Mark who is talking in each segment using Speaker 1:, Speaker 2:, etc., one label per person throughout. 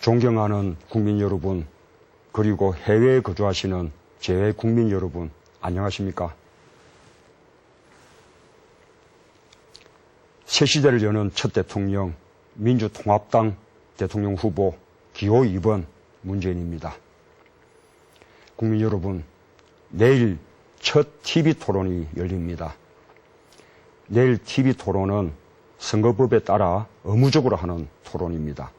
Speaker 1: 존경하는 국민 여러분, 그리고 해외에 거주하시는 제 국민 여러분, 안녕하십니까? 새 시대를 여는 첫 대통령, 민주통합당 대통령 후보 기호 2번 문재인입니다. 국민 여러분, 내일 첫 TV토론이 열립니다. 내일 TV토론은 선거법에 따라 의무적으로 하는 토론입니다.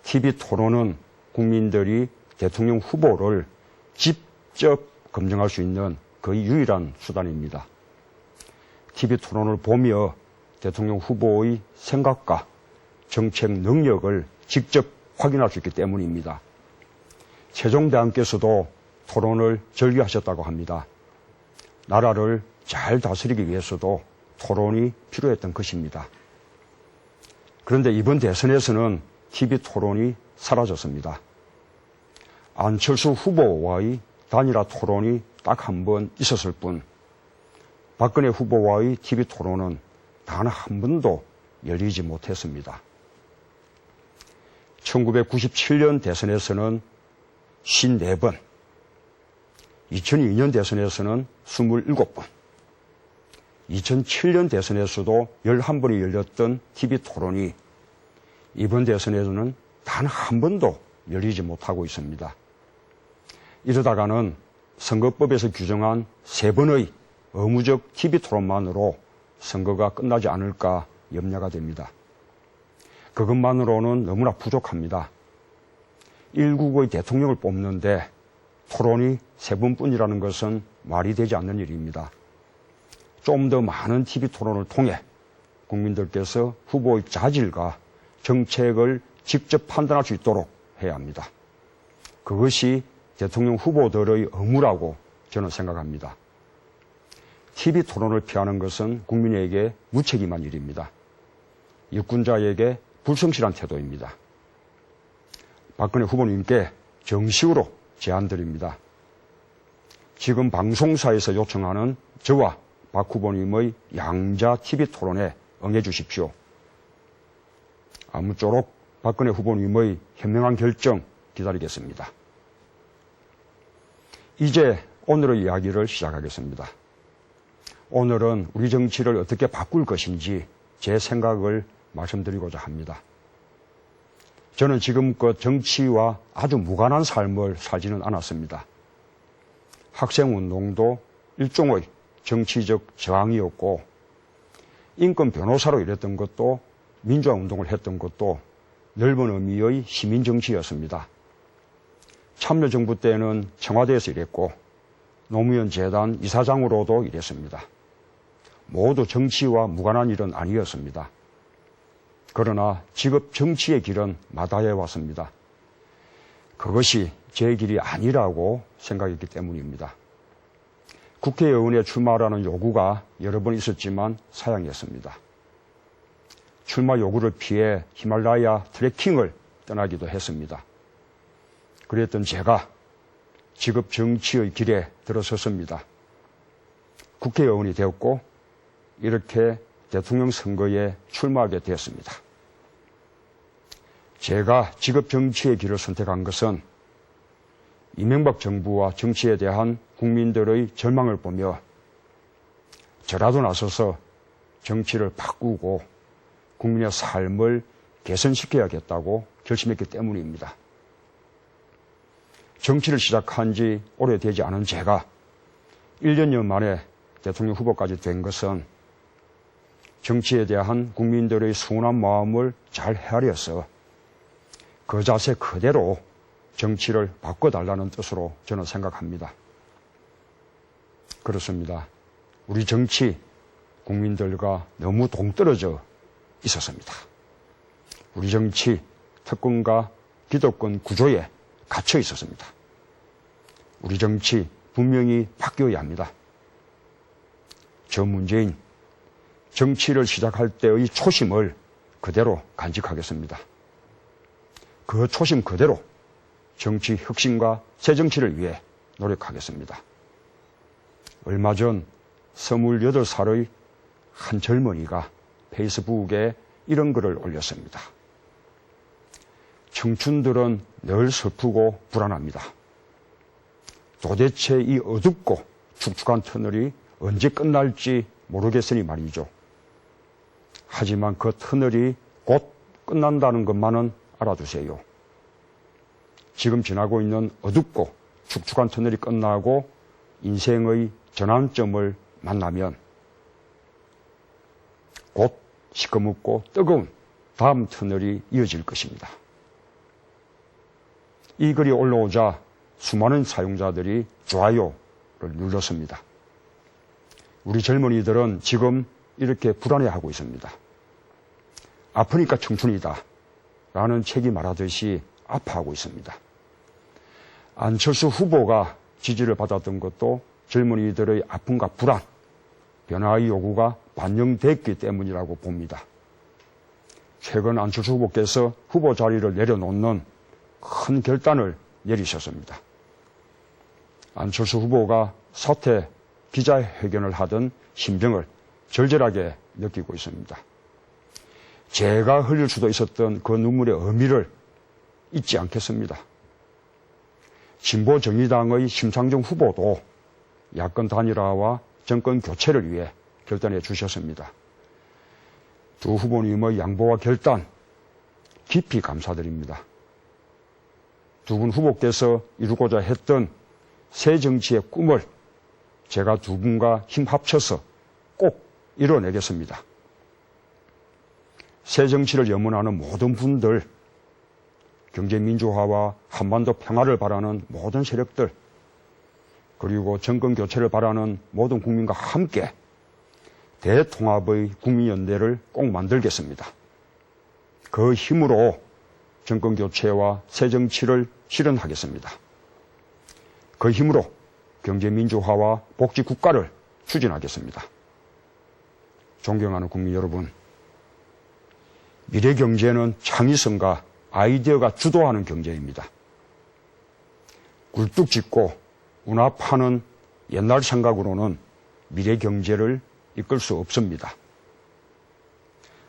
Speaker 1: TV토론은 국민들이 대통령 후보를 직접 검증할 수 있는 거의 유일한 수단입니다. TV토론을 보며 대통령 후보의 생각과 정책 능력을 직접 확인할 수 있기 때문입니다. 세종대왕께서도 토론을 절기하셨다고 합니다. 나라를 잘 다스리기 위해서도 토론이 필요했던 것입니다. 그런데 이번 대선에서는 TV토론이 사라졌습니다. 안철수 후보와의 단일화 토론이 딱 한 번 있었을 뿐, 박근혜 후보와의 TV토론은 단 한 번도 열리지 못했습니다. 1997년 대선에서는 54번, 2002년 대선에서는 27번, 2007년 대선에서도 11번이 열렸던 TV토론이 이번 대선에서는 단 한 번도 열리지 못하고 있습니다. 이러다가는 선거법에서 규정한 3번의 의무적 TV토론만으로 선거가 끝나지 않을까 염려가 됩니다. 그것만으로는 너무나 부족합니다. 1국의 대통령을 뽑는데 토론이 3번뿐이라는 것은 말이 되지 않는 일입니다. 좀 더 많은 TV토론을 통해 국민들께서 후보의 자질과 정책을 직접 판단할 수 있도록 해야 합니다. 그것이 대통령 후보들의 의무라고 저는 생각합니다. TV토론을 피하는 것은 국민에게 무책임한 일입니다. 유권자에게 불성실한 태도입니다. 박근혜 후보님께 정식으로 제안드립니다. 지금 방송사에서 요청하는 저와 박 후보님의 양자 TV토론에 응해주십시오. 아무쪼록 박근혜 후보님의 현명한 결정 기다리겠습니다. 이제 오늘의 이야기를 시작하겠습니다. 오늘은 우리 정치를 어떻게 바꿀 것인지 제 생각을 말씀드리고자 합니다. 저는 지금껏 정치와 아주 무관한 삶을 살지는 않았습니다. 학생운동도 일종의 정치적 저항이었고, 인권 변호사로 일했던 것도, 민주화운동을 했던 것도 넓은 의미의 시민정치였습니다. 참여정부 때는 청와대에서 일했고, 노무현 재단 이사장으로도 일했습니다. 모두 정치와 무관한 일은 아니었습니다. 그러나 직업 정치의 길은 마다해 왔습니다. 그것이 제 길이 아니라고 생각했기 때문입니다. 국회의원에 출마하라는 요구가 여러 번 있었지만 사양했습니다. 출마 요구를 피해 히말라야 트레킹을 떠나기도 했습니다. 그랬던 제가 직업 정치의 길에 들어섰습니다. 국회의원이 되었고 이렇게 대통령 선거에 출마하게 되었습니다. 제가 직업 정치의 길을 선택한 것은 이명박 정부와 정치에 대한 국민들의 절망을 보며 저라도 나서서 정치를 바꾸고 국민의 삶을 개선시켜야겠다고 결심했기 때문입니다. 정치를 시작한 지 오래되지 않은 제가 1년여 만에 대통령 후보까지 된 것은 정치에 대한 국민들의 순한 마음을 잘 헤아려서 그 자세 그대로 정치를 바꿔달라는 뜻으로 저는 생각합니다. 그렇습니다. 우리 정치 국민들과 너무 동떨어져 있었습니다. 우리 정치 특권과 기득권 구조에 갇혀 있었습니다. 우리 정치 분명히 바뀌어야 합니다. 저 문재인 정치를 시작할 때의 초심을 그대로 간직하겠습니다. 그 초심 그대로 정치 혁신과 새 정치를 위해 노력하겠습니다. 얼마 전 28살의 한 젊은이가 페이스북에 이런 글을 올렸습니다. 청춘들은 늘 슬프고 불안합니다. 도대체 이 어둡고 축축한 터널이 언제 끝날지 모르겠으니 말이죠. 하지만 그 터널이 곧 끝난다는 것만은 알아두세요. 지금 지나고 있는 어둡고 축축한 터널이 끝나고 인생의 전환점을 만나면 곧 시커멓고 뜨거운 다음 터널이 이어질 것입니다. 이 글이 올라오자 수많은 사용자들이 좋아요를 눌렀습니다. 우리 젊은이들은 지금 이렇게 불안해하고 있습니다. 아프니까 청춘이다 라는 책이 말하듯이 아파하고 있습니다. 안철수 후보가 지지를 받았던 것도 젊은이들의 아픔과 불안, 변화의 요구가 반영됐기 때문이라고 봅니다. 최근 안철수 후보께서 후보 자리를 내려놓는 큰 결단을 내리셨습니다. 안철수 후보가 사퇴 기자회견을 하던 심정을 절절하게 느끼고 있습니다. 제가 흘릴 수도 있었던 그 눈물의 의미를 잊지 않겠습니다. 진보정의당의 심상정 후보도 야권 단일화와 정권 교체를 위해 결단해 주셨습니다. 두 후보님의 양보와 결단 깊이 감사드립니다. 두 분 후보께서 이루고자 했던 새 정치의 꿈을 제가 두 분과 힘 합쳐서 꼭 이뤄내겠습니다. 새 정치를 염원하는 모든 분들, 경제민주화와 한반도 평화를 바라는 모든 세력들, 그리고 정권 교체를 바라는 모든 국민과 함께 대통합의 국민연대를 꼭 만들겠습니다. 그 힘으로 정권 교체와 새 정치를 실현하겠습니다. 그 힘으로 경제민주화와 복지국가를 추진하겠습니다. 존경하는 국민 여러분, 미래경제는 창의성과 아이디어가 주도하는 경제입니다. 굴뚝 짓고 운합하는 옛날 생각으로는 미래경제를 이끌 수 없습니다.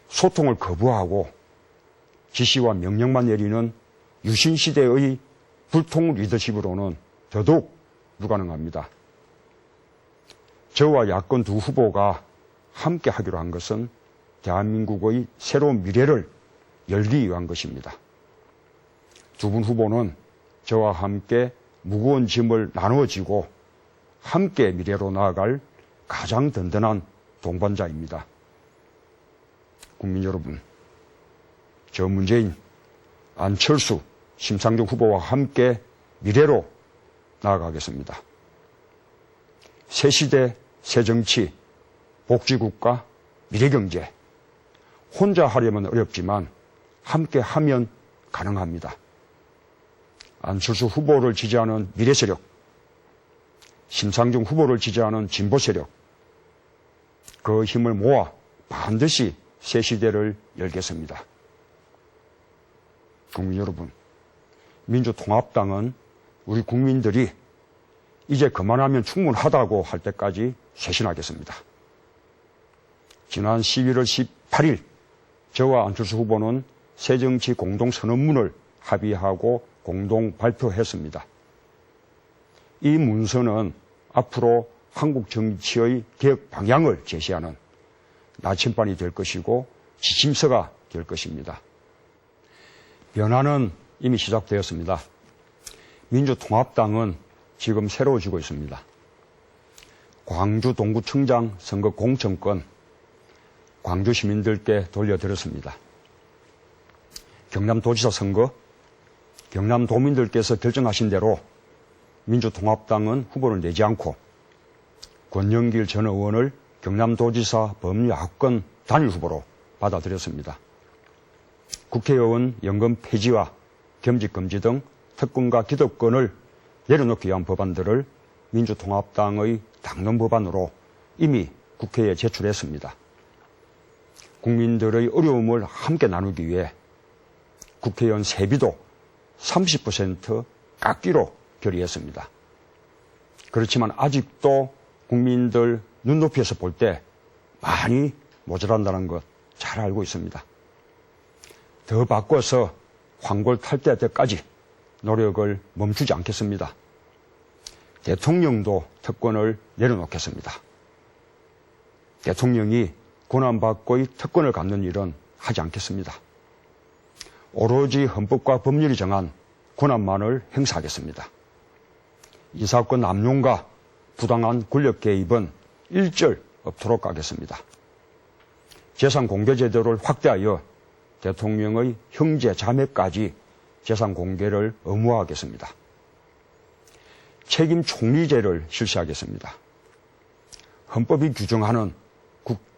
Speaker 1: 소통을 거부하고 지시와 명령만 내리는 유신시대의 불통 리더십으로는 더더욱 불가능합니다. 저와 야권 두 후보가 함께 하기로 한 것은 대한민국의 새로운 미래를 열기 위한 것입니다. 두 분 후보는 저와 함께 무거운 짐을 나누어지고 함께 미래로 나아갈 가장 든든한 동반자입니다. 국민 여러분, 저 문재인, 안철수, 심상정 후보와 함께 미래로 나아가겠습니다. 새 시대, 새 정치, 복지국가, 미래경제. 혼자 하려면 어렵지만 함께 하면 가능합니다. 안철수 후보를 지지하는 미래세력, 심상정 후보를 지지하는 진보세력, 그 힘을 모아 반드시 새 시대를 열겠습니다. 국민 여러분, 민주통합당은 우리 국민들이 이제 그만하면 충분하다고 할 때까지 쇄신하겠습니다. 지난 11월 18일 저와 안철수 후보는 새정치 공동선언문을 합의하고 공동 발표했습니다. 이 문서는 앞으로 한국 정치의 개혁 방향을 제시하는 나침반이 될 것이고 지침서가 될 것입니다. 변화는 이미 시작되었습니다. 민주통합당은 지금 새로워지고 있습니다. 광주 동구청장 선거 공천권 광주 시민들께 돌려드렸습니다. 경남도지사 선거 경남도민들께서 결정하신 대로 민주통합당은 후보를 내지 않고 권영길 전 의원을 경남도지사 법률야권 단일 후보로 받아들였습니다. 국회의원 연금 폐지와 겸직금지 등 특권과 기득권을 내려놓기 위한 법안들을 민주통합당의 당론 법안으로 이미 국회에 제출했습니다. 국민들의 어려움을 함께 나누기 위해 국회의원 세비도 30% 깎기로 결의했습니다. 그렇지만 아직도 국민들 눈높이에서 볼 때 많이 모자란다는 것 잘 알고 있습니다. 더 바꿔서 황골탈퇴 때까지 노력을 멈추지 않겠습니다. 대통령도 특권을 내려놓겠습니다. 대통령이 권한받고의 특권을 갖는 일은 하지 않겠습니다. 오로지 헌법과 법률이 정한 권한만을 행사하겠습니다. 인사권 남용과 부당한 권력 개입은 일절 없도록 하겠습니다. 재산 공개 제도를 확대하여 대통령의 형제 자매까지 재산 공개를 의무화하겠습니다. 책임 총리제를 실시하겠습니다. 헌법이 규정하는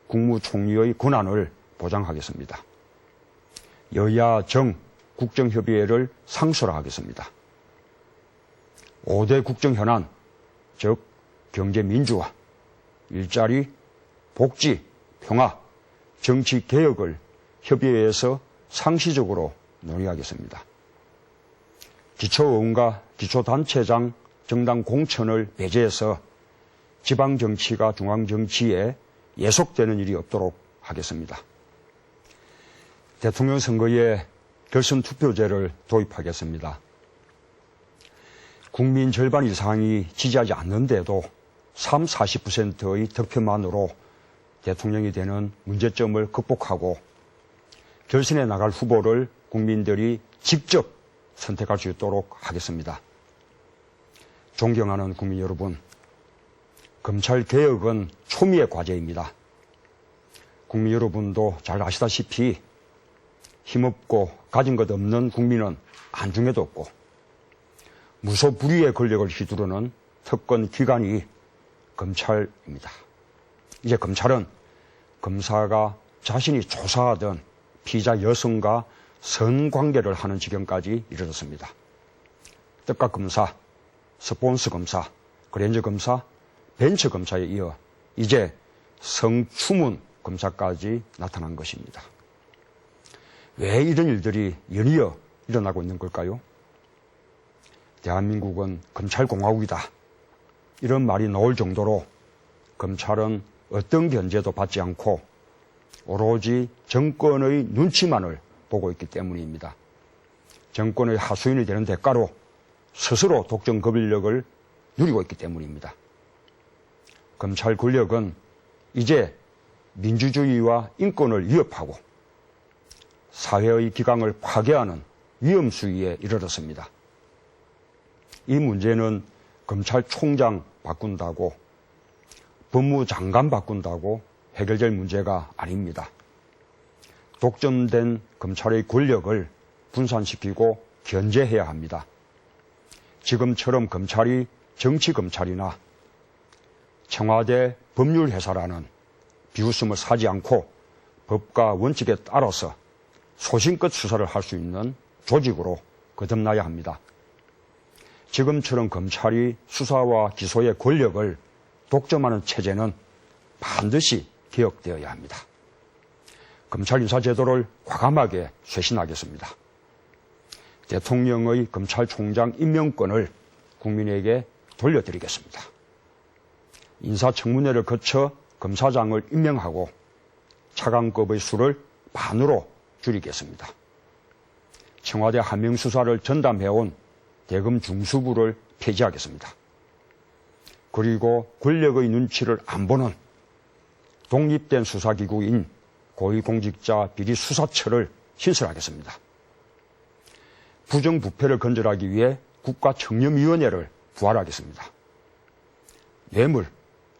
Speaker 1: 국무총리의 권한을 보장하겠습니다. 여야 정 국정협의회를 상설화하겠습니다. 5대 국정현안, 즉 경제민주화, 일자리, 복지, 평화, 정치개혁을 협의회에서 상시적으로 논의하겠습니다. 기초의원과 기초단체장 정당 공천을 배제해서 지방정치가 중앙정치에 예속되는 일이 없도록 하겠습니다. 대통령 선거에 결선 투표제를 도입하겠습니다. 국민 절반 이상이 지지하지 않는데도 40%의 득표만으로 대통령이 되는 문제점을 극복하고 결선에 나갈 후보를 국민들이 직접 선택할 수 있도록 하겠습니다. 존경하는 국민 여러분, 검찰개혁은 초미의 과제입니다. 국민 여러분도 잘 아시다시피 힘없고 가진 것 없는 국민은 안중에도 없고 무소불위의 권력을 휘두르는 특권 기관이 검찰입니다. 이제 검찰은 검사가 자신이 조사하던 피의자 여성과 성관계를 하는 지경까지 이르렀습니다. 특가 검사, 스폰서 검사, 그랜저 검사, 벤처 검사에 이어 이제 성추문 검사까지 나타난 것입니다. 왜 이런 일들이 연이어 일어나고 있는 걸까요? 대한민국은 검찰공화국이다. 이런 말이 나올 정도로 검찰은 어떤 견제도 받지 않고 오로지 정권의 눈치만을 보고 있기 때문입니다. 정권의 하수인이 되는 대가로 스스로 독점 권력을 누리고 있기 때문입니다. 검찰 권력은 이제 민주주의와 인권을 위협하고 사회의 기강을 파괴하는 위험 수위에 이르렀습니다. 이 문제는 검찰총장 바꾼다고 법무장관 바꾼다고 해결될 문제가 아닙니다. 독점된 검찰의 권력을 분산시키고 견제해야 합니다. 지금처럼 검찰이 정치검찰이나 청와대 법률회사라는 비웃음을 사지 않고 법과 원칙에 따라서 소신껏 수사를 할 수 있는 조직으로 거듭나야 합니다. 지금처럼 검찰이 수사와 기소의 권력을 독점하는 체제는 반드시 개혁되어야 합니다. 검찰 인사제도를 과감하게 쇄신하겠습니다. 대통령의 검찰총장 임명권을 국민에게 돌려드리겠습니다. 인사청문회를 거쳐 검사장을 임명하고 차관급의 수를 반으로 줄이겠습니다. 청와대 하명수사를 전담해온 대검 중수부를 폐지하겠습니다. 그리고 권력의 눈치를 안 보는 독립된 수사기구인 고위공직자 비리수사처를 신설하겠습니다. 부정부패를 건절하기 위해 국가청렴위원회를 부활하겠습니다. 뇌물,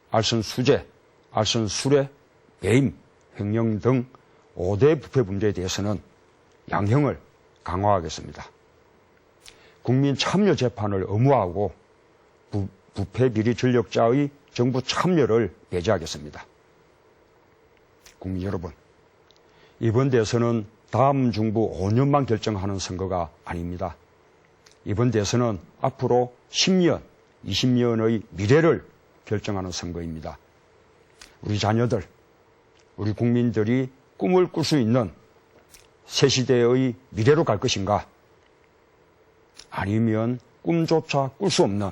Speaker 1: 알선수재, 알선수뢰, 배임, 횡령 등 5대 부패 문제에 대해서는 양형을 강화하겠습니다. 국민 참여 재판을 의무화하고 부패 비리 전력자의 정부 참여를 배제하겠습니다. 국민 여러분, 이번 대선은 다음 중부 5년만 결정하는 선거가 아닙니다. 이번 대선은 앞으로 10년, 20년의 미래를 결정하는 선거입니다. 우리 자녀들, 우리 국민들이 꿈을 꿀 수 있는 새 시대의 미래로 갈 것인가? 아니면 꿈조차 꿀 수 없는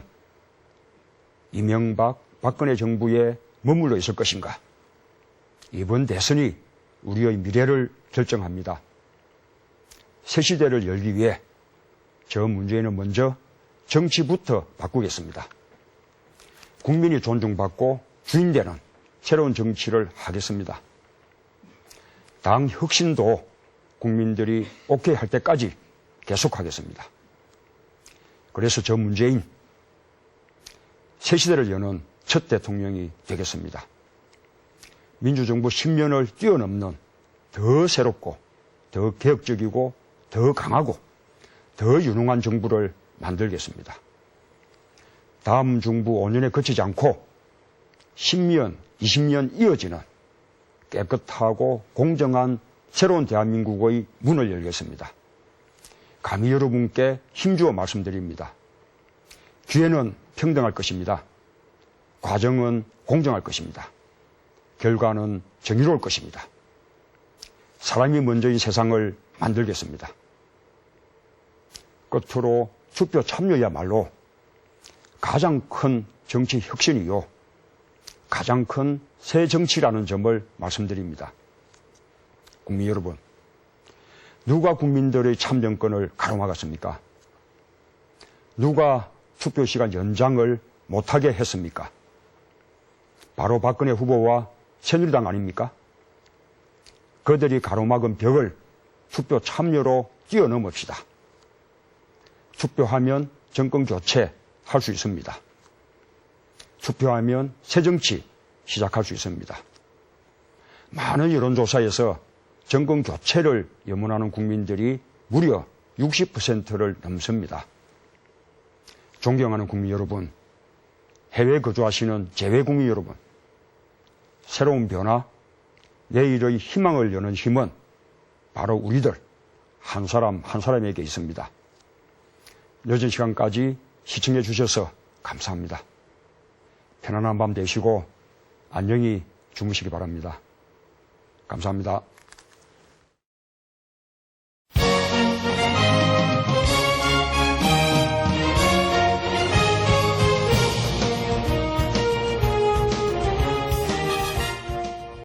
Speaker 1: 이명박, 박근혜 정부에 머물러 있을 것인가? 이번 대선이 우리의 미래를 결정합니다. 새 시대를 열기 위해 저 문재인은 먼저 정치부터 바꾸겠습니다. 국민이 존중받고 주인되는 새로운 정치를 하겠습니다. 당 혁신도 국민들이 오케이 할 때까지 계속하겠습니다. 그래서 저 문재인 새 시대를 여는 첫 대통령이 되겠습니다. 민주정부 10년을 뛰어넘는 더 새롭고 더 개혁적이고 더 강하고 더 유능한 정부를 만들겠습니다. 다음 정부 5년에 그치지 않고 10년, 20년 이어지는 깨끗하고 공정한 새로운 대한민국의 문을 열겠습니다. 감히 여러분께 힘주어 말씀드립니다. 기회는 평등할 것입니다. 과정은 공정할 것입니다. 결과는 정의로울 것입니다. 사람이 먼저인 세상을 만들겠습니다. 끝으로 투표 참여야말로 가장 큰 정치 혁신이요. 가장 큰 새 정치라는 점을 말씀드립니다. 국민 여러분, 누가 국민들의 참정권을 가로막았습니까? 누가 투표 시간 연장을 못하게 했습니까? 바로 박근혜 후보와 새누리당 아닙니까? 그들이 가로막은 벽을 투표 참여로 뛰어넘읍시다. 투표하면 정권 교체 할 수 있습니다. 투표하면 새 정치 시작할 수 있습니다. 많은 여론조사에서 정권 교체를 염원하는 국민들이 무려 60%를 넘습니다. 존경하는 국민 여러분, 해외 거주하시는 재외국민 여러분, 새로운 변화, 내일의 희망을 여는 힘은 바로 우리들 한 사람 한 사람에게 있습니다. 늦은 시간까지 시청해 주셔서 감사합니다. 편안한 밤 되시고 안녕히 주무시기 바랍니다. 감사합니다.